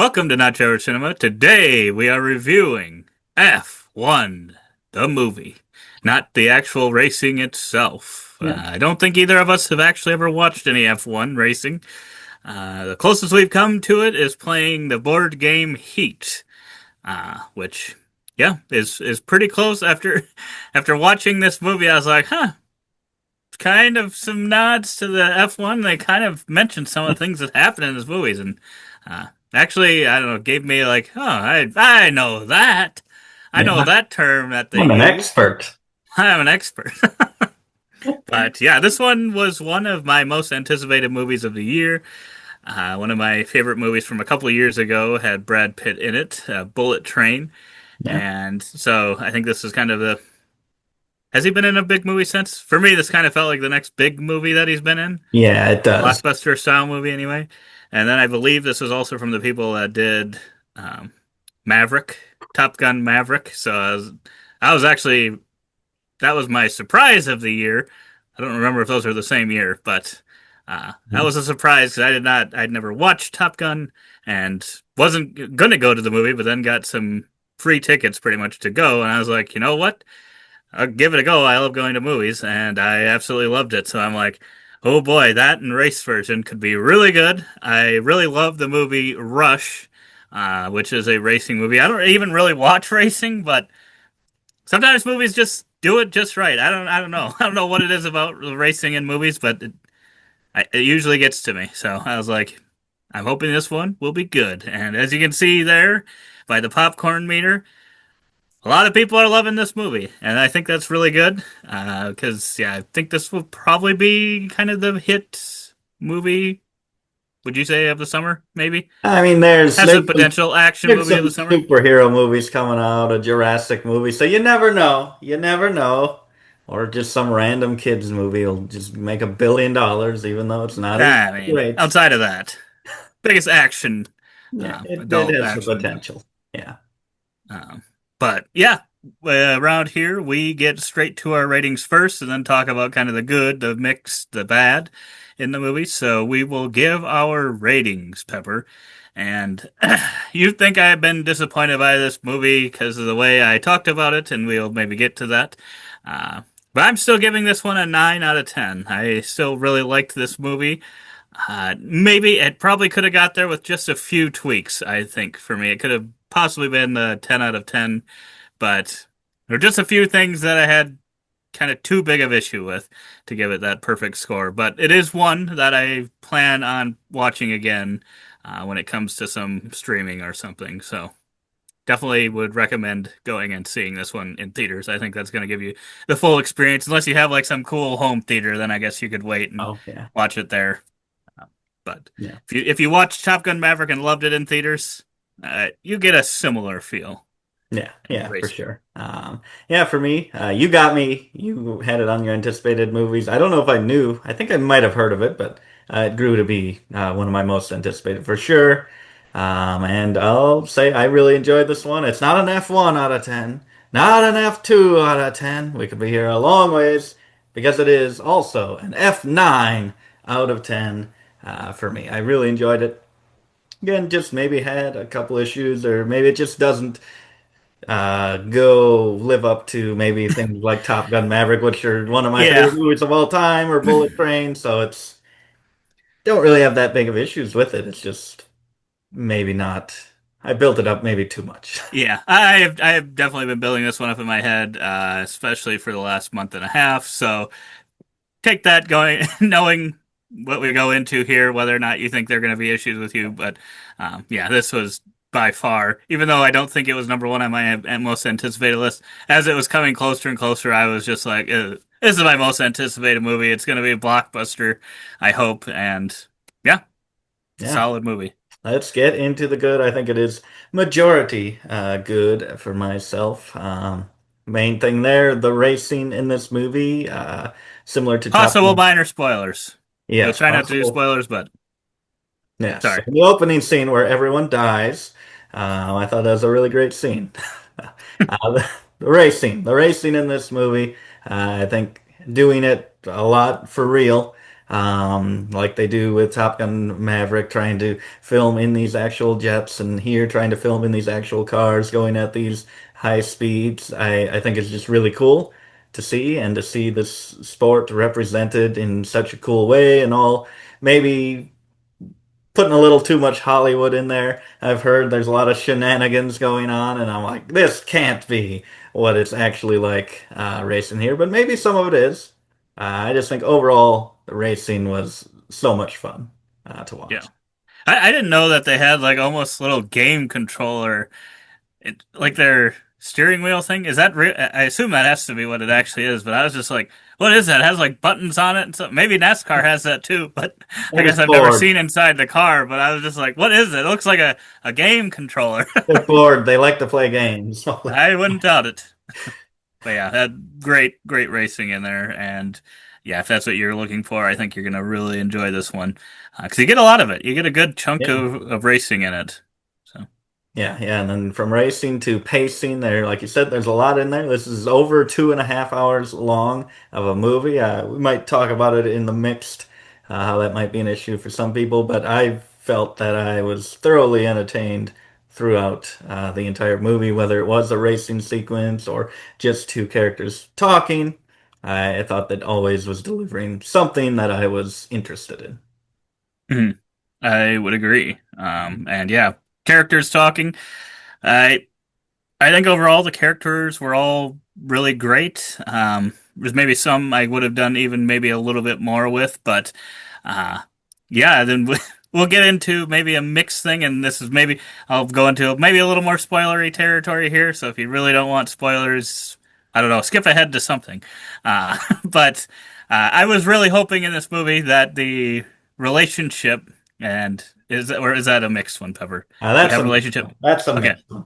Welcome to Not Your Cinema. Today we are reviewing F1, the movie, not the actual racing itself. Yeah. I don't think either of us have actually ever watched any F1 racing. The closest we've come to it is playing the board game Heat, which, yeah, is pretty close. After watching this movie, I was like, huh, kind of some nods to the F1. They kind of mentioned some of the things that happen in these movies, and actually, I don't know, gave me like, oh, I know that. I know Yeah. that term that they I'm an use. expert. I'm an expert. But yeah, this one was one of my most anticipated movies of the year. One of my favorite movies from a couple of years ago had Brad Pitt in it, Bullet Train. Yeah. And so I think this is kind of the. Has he been in a big movie since? For me, this kind of felt like the next big movie that he's been in. Yeah, it does. Blockbuster style movie, anyway. And then I believe this was also from the people that did um, Maverick, Top Gun Maverick. So I was actually, that was my surprise of the year. I don't remember if those were the same year, but that Mhm. was a surprise because I'd never watched Top Gun and wasn't going to go to the movie, but then got some free tickets pretty much to go. And I was like, you know what? I'll give it a go. I love going to movies, and I absolutely loved it. So I'm like, oh boy, that and race version could be really good. I really love the movie Rush, which is a racing movie. I don't even really watch racing, but sometimes movies just do it just right. I don't know. I don't know what it is about racing in movies, but it usually gets to me. So I was like, I'm hoping this one will be good. And as you can see there by the popcorn meter, a lot of people are loving this movie, and I think that's really good. Because yeah, I think this will probably be kind of the hit movie. Would you say of the summer? Maybe I mean, there's has the there's some, potential action there's movie of some the summer. superhero movies coming out, a Jurassic movie, so you never know. You never know. Or just some random kids movie will just make $1 billion, even though it's not as I mean, great. outside of that, biggest action, Yeah, it adult has the action. potential. Yeah. Um, but yeah, around here we get straight to our ratings first, and then talk about kind of the good, the mixed, the bad in the movie. So we will give our ratings, Pepper. And you think I've been disappointed by this movie because of the way I talked about it, and we'll maybe get to that. Uh, but I'm still giving this one a 9 out of 10. I still really liked this movie. Maybe it probably could have got there with just a few tweaks, I think, for me. It could have possibly been the 10 out of 10, but there were just a few things that I had kind of too big of issue with to give it that perfect score. But it is one that I plan on watching again when it comes to some streaming or something. So definitely would recommend going and seeing this one in theaters. I think that's going to give you the full experience. Unless you have like some cool home theater, then I guess you could wait and Oh, yeah. watch it there. But Yeah. if you watched Top Gun Maverick and loved it in theaters, you get a similar feel Yeah, in yeah, for racing. sure. Yeah, for me, you got me. You had it on your anticipated movies. I don't know if I knew. I think I might have heard of it, but it grew to be one of my most anticipated for sure. And I'll say I really enjoyed this one. It's not an F1 out of 10, not an F2 out of 10. We could be here a long ways because it is also an F9 out of 10 for me. I really enjoyed it. Again, just maybe had a couple issues, or maybe it just doesn't go live up to maybe things like Top Gun Maverick, which are one of my Yeah, favorite movies of all time, or Bullet Train. So it's don't really have that big of issues with it. It's just maybe not. I built it up maybe too much. yeah. I have definitely been building this one up in my head, especially for the last month and a half. So take that going, knowing what we go into here, whether or not you think there are going to be issues with you. But yeah, this was by far, even though I don't think it was number one on my most anticipated list, as it was coming closer and closer, I was just like, this is my most anticipated movie. It's going to be a blockbuster, I hope. And yeah, Yeah, solid movie. let's get into the good. I think it is majority good for myself. Main thing there, the racing in this movie, similar to Top Possible Gun. minor spoilers. We'll Yes, try not to do possible. spoilers, but Yes, so sorry. the opening scene where everyone dies, I thought that was a really great scene. The racing in this movie, I think doing it a lot for real. like they do with Top Gun Maverick, trying to film in these actual jets, and here trying to film in these actual cars going at these high speeds. I think it's just really cool to see and to see this sport represented in such a cool way and all. Maybe putting a little too much Hollywood in there. I've heard there's a lot of shenanigans going on, and I'm like, this can't be what it's actually like racing here, but maybe some of it is. I just think overall the racing was so much fun to Yeah. watch. I didn't know that they had like almost little game controller, like their steering wheel thing. Is that I assume that has to be what it actually is, but I was just like, what is that? It has like buttons on it and stuff. Maybe NASCAR has that too, but I And guess it's I've never bored. seen inside the car, but I was just like, what is it? It looks like a game controller. They're bored. They like to play games. I wouldn't doubt it. But yeah, that great racing in there, and yeah, if that's what you're looking for, I think you're gonna really enjoy this one because you get a lot of it. You get a good chunk Yeah. of racing in it. So, Yeah, yeah, and then from racing to pacing, there, like you said, there's a lot in there. This is over 2.5 hours long of a movie. We might talk about it in the mixed, how that might be an issue for some people, but I felt that I was thoroughly entertained throughout the entire movie, whether it was a racing sequence or just two characters talking. I thought that always was delivering something that I was interested in. mhm, I would agree. And yeah, characters talking. I I think overall the characters were all really great. There's maybe some I would have done even maybe a little bit more with, but uh, yeah, then we'll get into maybe a mixed thing, and this is maybe I'll go into maybe a little more spoilery territory here. So if you really don't want spoilers, I don't know, skip ahead to something. But I was really hoping in this movie that the relationship and is that a mixed one, Pepper? Do you That's have a a mixed relationship? one. That's a Okay. mixed one.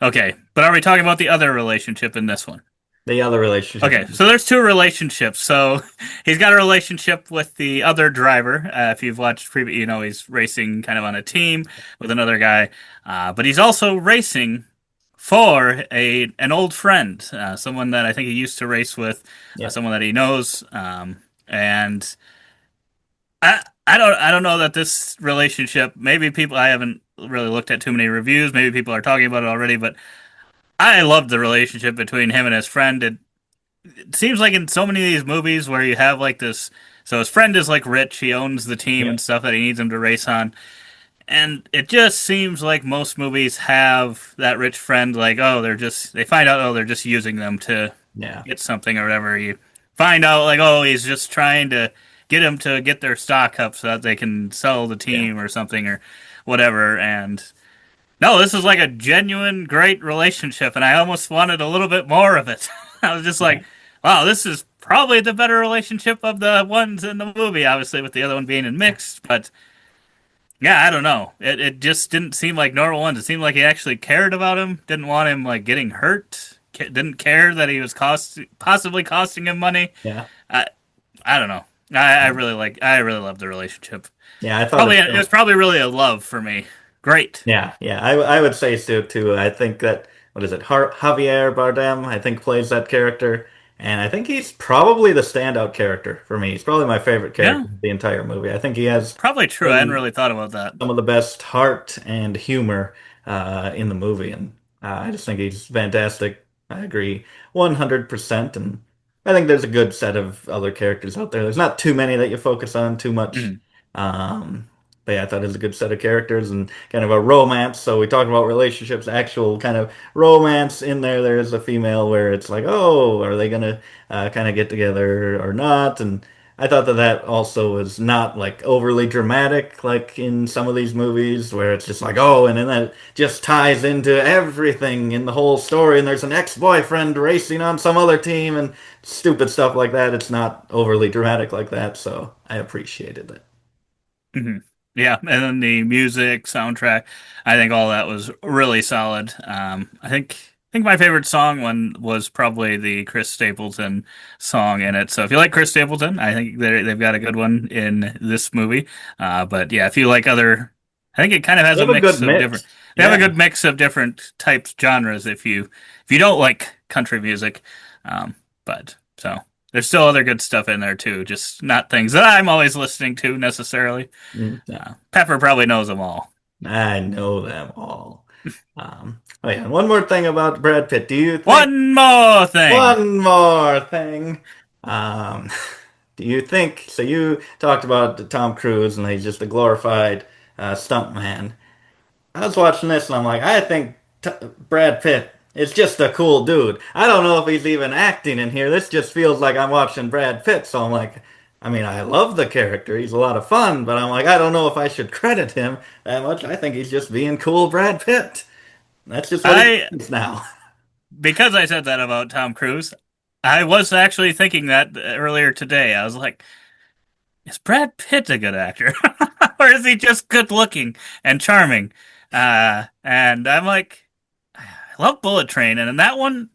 Okay, but are we talking about the other relationship in this one? The other relationship. Okay, so there's two relationships. So he's got a relationship with the other driver. If you've watched previous, you know he's racing kind of on a team with another guy, but he's also racing for a an old friend, someone that I think he used to race with, Yeah. someone that he knows, and I don't know that this relationship. Maybe people I haven't really looked at too many reviews. Maybe people are talking about it already, but I love the relationship between him and his friend. It seems like in so many of these movies where you have like this, so his friend is like rich, he owns the team Yeah. and stuff that he needs him to race on, and it just seems like most movies have that rich friend like, oh, they find out, oh, they're just using them to Yeah. get something or whatever. You find out like, oh, he's just trying to get them to get their stock up so that they can sell the Yeah. team or something or whatever, and no, this is like a genuine great relationship, and I almost wanted a little bit more of it. I was just Yeah. like, wow, this is probably the better relationship of the ones in the movie, obviously, with the other one being in mixed. But yeah, I don't know. It just didn't seem like normal ones. It seemed like he actually cared about him, didn't want him like getting hurt, didn't care that he was possibly costing him money. Yeah. I I don't know. I really love the relationship. Yeah, I thought Probably it. it was probably really a love for me. Great. Yeah, yeah, I would say so too. I think that what is it? Javier Bardem, I think plays that character, and I think he's probably the standout character for me. He's probably my favorite Yeah, character of the entire movie. I think he has probably true. I hadn't some really thought about that. some of the best heart and humor in the movie, and I just think he's fantastic. I agree 100%, and I think there's a good set of other characters out there. There's not too many that you focus on too much. Mhm. Um, but yeah, I thought it was a good set of characters and kind of a romance. So we talk about relationships, actual kind of romance in there. There's a female where it's like, oh, are they gonna kind of get together or not? And I thought that that also was not like overly dramatic, like in some of these movies where it's just like, oh, and then that just ties into everything in the whole story, and there's an ex-boyfriend racing on some other team and stupid stuff like that. It's not overly dramatic like that, so I appreciated it. Mhm. Yeah, and then the music, soundtrack, I think all that was really solid. I think my favorite song one was probably the Chris Stapleton song in it. So if you like Chris Stapleton, I think they've got a good one in this movie. But yeah, if you like other, I think it kind of has They a have a good mix of different. mix. They have a Yeah. good mix of different types genres. If you don't like country music, but so there's still other good stuff in there too, just not things that I'm always listening to necessarily. Yeah, Pepper probably knows them all. I know them all. Oh yeah, and one more thing about Brad Pitt. Do you think One more thing. one more thing? Um, do you think so? You talked about Tom Cruise and he's just a glorified stunt man. I was watching this and I'm like, I think t Brad Pitt is just a cool dude. I don't know if he's even acting in here. This just feels like I'm watching Brad Pitt. So I'm like, I mean, I love the character. He's a lot of fun, but I'm like, I don't know if I should credit him that much. I think he's just being cool Brad Pitt. That's just what he I thinks now. Because I said that about Tom Cruise, I was actually thinking that earlier today. I was like, is Brad Pitt a good actor? Or is he just good looking and charming? And I'm like, I love Bullet Train, and in that one,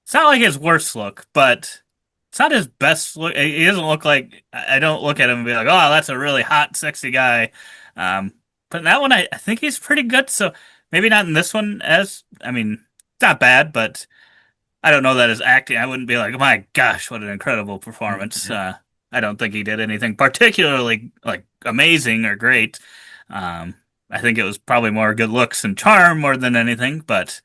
it's not like his worst look, but it's not his best look. He doesn't look like, I don't look at him and be like, oh, that's a really hot, sexy guy. But in that one, I think he's pretty good. So maybe not in this one I mean, it's not bad, but I don't know that his acting. I wouldn't be like, oh my gosh, what an incredible performance. Yeah. I don't think he did anything particularly like amazing or great. Um, I think it was probably more good looks and charm more than anything. But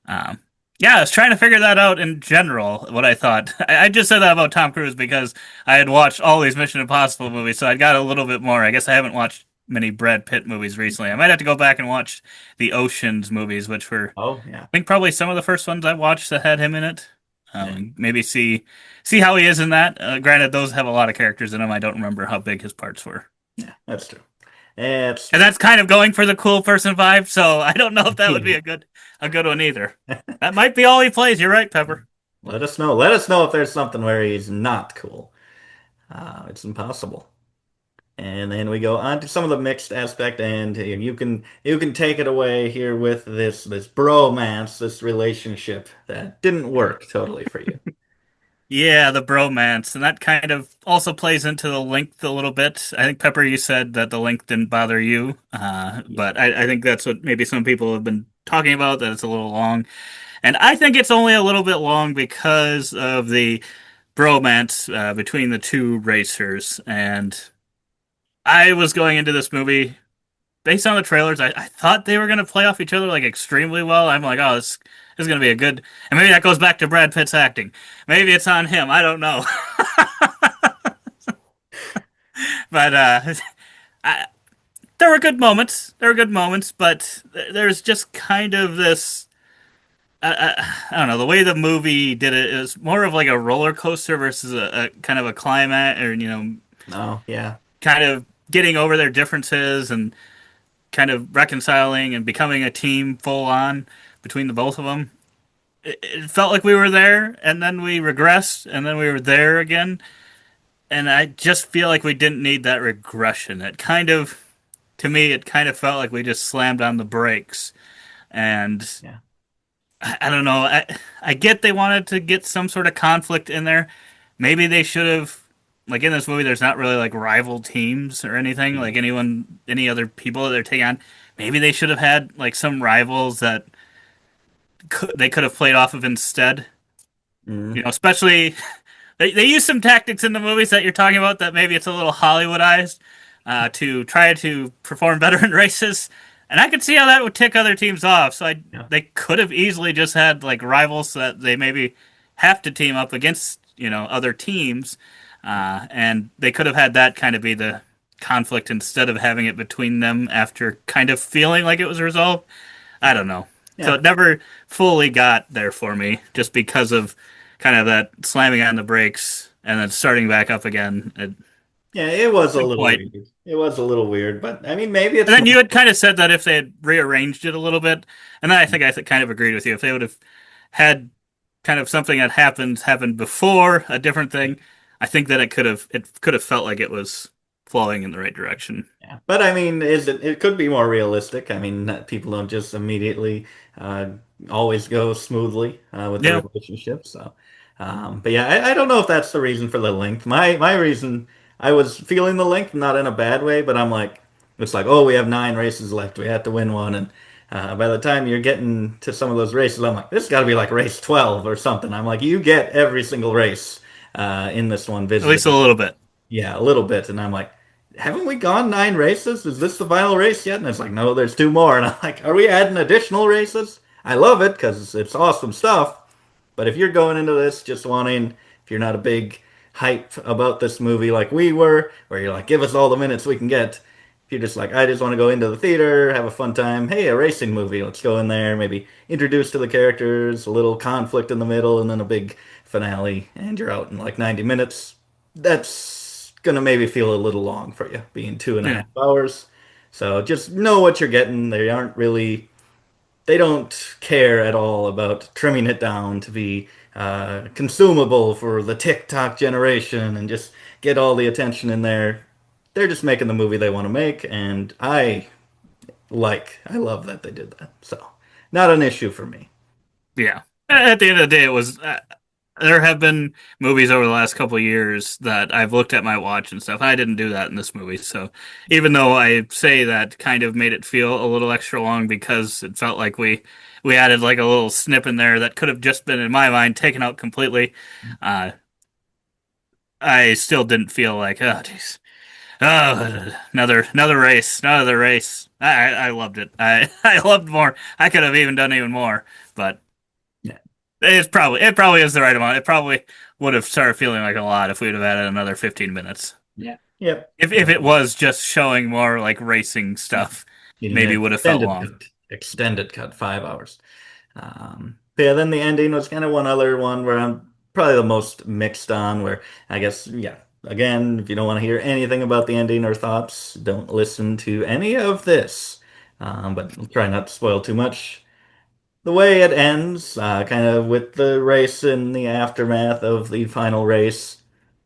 um, yeah, I was trying to figure that out in general. What I thought. I just said that about Tom Cruise because I had watched all these Mission Impossible movies, so I got a little bit more. I guess I haven't watched many Brad Pitt movies recently. I might have to go back and watch the Oceans movies, which were Oh yeah. think probably some of the first ones I watched that had him in it. Yeah. Maybe see how he is in that. Granted, those have a lot of characters in them. I don't remember how big his parts were, Yeah. That's true. That's and true. that's kind of going for the cool person vibe. So I don't know if that would be a good one either. That might be all he plays. You're right, Pepper. Let us know. Let us know if there's something where he's not cool. It's impossible. And then we go on to some of the mixed aspect, and you can take it away here with this bromance, this relationship that didn't work totally for you. Yeah, the bromance, and that kind of also plays into the length a little bit. I think Pepper, you said that the length didn't bother you, Yeah. but I think that's what maybe some people have been talking about, that it's a little long. And I think it's only a little bit long because of the bromance between the two racers. And I was going into this movie based on the trailers. I thought they were going to play off each other like extremely well. I'm like, oh, this is going to be a good. And maybe that goes back to Brad Pitt's acting. Maybe it's on him. I don't know. But I, there were good moments. There were good moments, but there's just kind of this. I don't know, the way the movie did it is more of like a roller coaster versus a kind of a climax, or Oh, yeah. kind of getting over their differences and kind of reconciling and becoming a team full on between the both of them. It felt like we were there, and then we regressed, and then we were there again. And I just feel like we didn't need that regression. To me, it kind of felt like we just slammed on the brakes. And Yeah. I don't know. I get they wanted to get some sort of conflict in there. Maybe they should have, like in this movie, there's not really like rival teams or anything, like any other people that they're taking on. Maybe they should have had like some rivals that they could have played off of instead. Mm. Especially they use some tactics in the movies that you're talking about that maybe it's a little Hollywoodized to try to perform better in races. And I could see how that would tick other teams off. So Yeah. they could have easily just had like rivals that they maybe have to team up against, other teams, and they could have had that kind of be the conflict instead of having it between them after kind of feeling like it was resolved. I don't know. So Yeah. it never fully got there for me, just because of kind of that slamming on the brakes and then starting back up again. It Yeah, it was a didn't little quite. weird. It was a little weird, but I mean, maybe And it's then you more. had kind of said that if they had rearranged it a little bit, and then I kind of agreed with you. If they would have had kind of something that happened before a different thing, I think that it could have felt like it was flowing in the right direction. Yeah. But I mean, it could be more realistic. I mean, people don't just immediately uh, always go smoothly with the Yeah, relationship. So, but yeah, I don't know if that's the reason for the length. My reason, I was feeling the length, not in a bad way, but I'm like, it's like, oh, we have 9 races left. We have to win one, and by the time you're getting to some of those races, I'm like, this got to be like race 12 or something. I'm like, you get every single race. in this one At least a visiting. little bit. Yeah, a little bit. And I'm like, haven't we gone 9 races? Is this the final race yet? And it's like, no, there's 2 more. And I'm like, are we adding additional races? I love it because it's awesome stuff. But if you're going into this just wanting, if you're not a big hype about this movie like we were, where you're like, give us all the minutes we can get. If you're just like, I just want to go into the theater, have a fun time. Hey, a racing movie. Let's go in there, maybe introduce to the characters, a little conflict in the middle, and then a big finale, and you're out in like 90 minutes. That's gonna maybe feel a little long for you, being two and a Yeah. half hours. So just know what you're getting. They don't care at all about trimming it down to be consumable for the TikTok generation and just get all the attention in there. They're just making the movie they want to make, and I love that they did that. So, not an issue for me. Yeah. At the end of the day, it was. There have been movies over the last couple of years that I've looked at my watch and stuff. I didn't do that in this movie, so even though I say that kind of made it feel a little extra long because it felt like we added like a little snip in there that could have just been in my mind taken out completely. Uh, I still didn't feel like oh jeez. Oh, another race, another race. I loved it. I loved more. I could have even done even more, but Yeah. it probably is the right amount. It probably would have started feeling like a lot if we'd have added another 15 minutes. Yeah. Yep. If it was just showing more like racing Yeah. stuff, You need maybe an it would have felt extended long. cut. Extended cut, 5 hours. But yeah, then the ending was kind of one other one where I'm probably the most mixed on, where I guess, yeah, again, if you don't want to hear anything about the ending or thoughts, don't listen to any of this. But I'll try not to spoil too much. The way it ends, kind of with the race and the aftermath of the final race,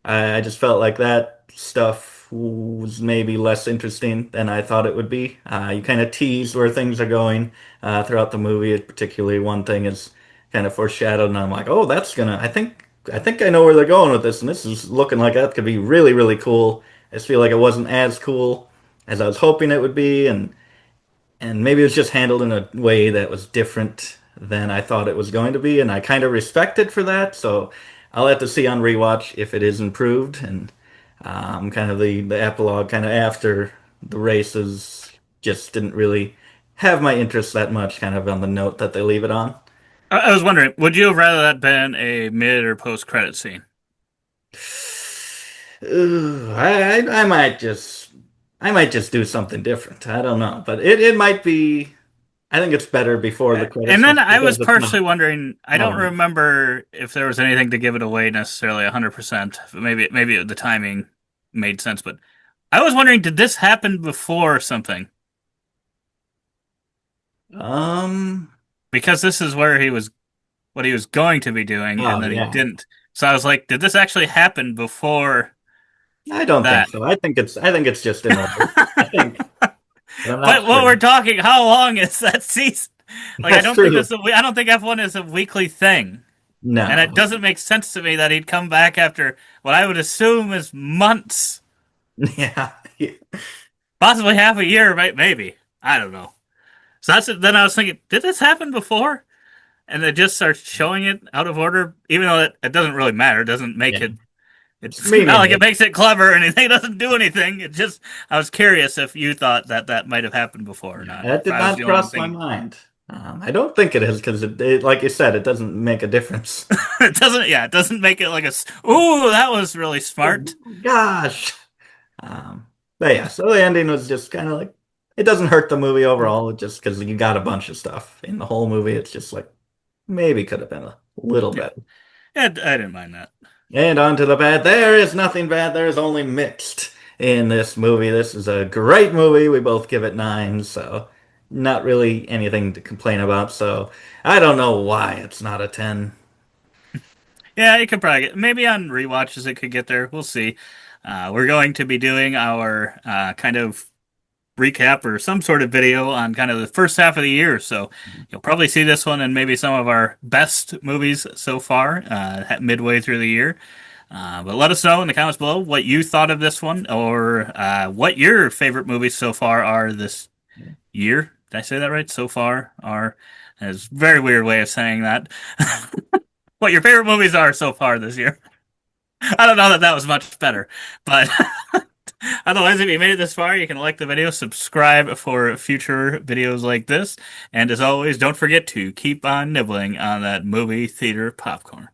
I just felt like that stuff was maybe less interesting than I thought it would be. You kind of tease where things are going throughout the movie. Particularly, one thing is kind of foreshadowed, and I'm like, oh, that's gonna. I think I know where they're going with this, and this is looking like that could be really, really cool. I just feel like it wasn't as cool as I was hoping it would be, and maybe it was just handled in a way that was different than I thought it was going to be, and I kind of respect it for that. So I'll have to see on rewatch if it is improved, and kind of the epilogue, kind of after the races, just didn't really have my interest that much, kind of on the note that they leave it on. I was wondering, would you have rather that been a mid or post credit scene? Ooh, I might just do something different. I don't know, but it might be. I think it's better before the And credits then I was because it's not. partially wondering, I don't Oh, remember if there was anything to give it away necessarily 100%. Maybe the timing made sense, but I was wondering, did this happen before something? um. Because this is where he was, what he was going to be doing, Oh and then he yeah. didn't. So I was like, did this actually happen before I don't think that? so. I think it's just in order. I think, but I'm not But what sure. we're talking, how long is that season? Like, That's true. I don't think F1 is a weekly thing. And it No. doesn't make sense to me that he'd come back after what I would assume is months, Yeah. possibly half a year, maybe. I don't know. So that's it. Then I was thinking, did this happen before? And it just starts showing it out of order, even though it doesn't really matter. It doesn't make Yeah. it. It's It's not like it meaningless. makes it clever or anything. It doesn't do anything. It just. I was curious if you thought that that might have happened before or Yeah. not. That If did I was not the only one cross my thinking. mind. I don't think it is because like you said, it doesn't make a difference. It doesn't. Yeah, it doesn't make it like a. Ooh, that was really Oh smart. gosh. Um, but yeah, so the ending was just kind of like it doesn't hurt the movie overall, just because you got a bunch of stuff in the whole movie. It's just like maybe could have been a little Yeah, better. yeah, I didn't mind that. And on to the bad. There is nothing bad. There is only mixed in this movie. This is a great movie. We both give it 9, so not really anything to complain about. So I don't know why it's not a 10. Yeah, it could probably get maybe on rewatches it could get there. We'll see. We're going to be doing our kind of recap or some sort of video on kind of the first half of the year. So you'll probably see this one and maybe some of our best movies so far midway through the year. But let us know in the comments below what you thought of this one or what your favorite movies so far are this year. Did I say that right? So far are. It's a very weird way of saying that. What your favorite movies are so far this year. I don't know that that was much better, but otherwise, if you made it this far, you can like the video, subscribe for future videos like this, and as always, don't forget to keep on nibbling on that movie theater popcorn.